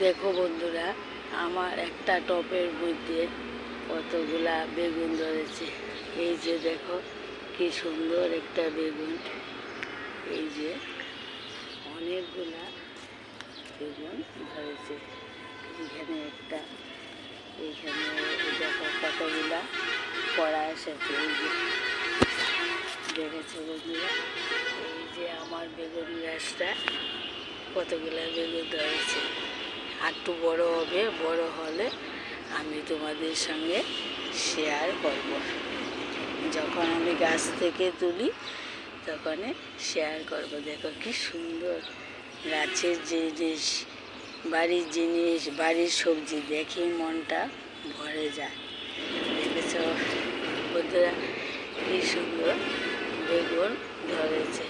দেখো বন্ধুরা, আমার একটা টবের মধ্যে কতগুলা বেগুন ধরেছে। এই যে দেখো কি সুন্দর একটা বেগুন। এই যে অনেকগুলা বেগুন ধরেছে। এখানে একটা, এইখানে দেখো কতগুলা পড়া এসেছে। এই যে দেখেছো বন্ধুরা, এই যে আমার বেগুন গাছটা কতগুলা বেগুন ধরেছে। একটু বড় হবে, বড় হলে আমি তোমাদের সঙ্গে শেয়ার করব। যখন আমি গাছ থেকে তুলি তখন শেয়ার করব। দেখো কি সুন্দর গাছের জিনিস, বাড়ির জিনিস, বাড়ির সবজি দেখে মনটা ভরে যায়। দেখেছ বন্ধুরা কি সুন্দর বেগুন ধরেছে।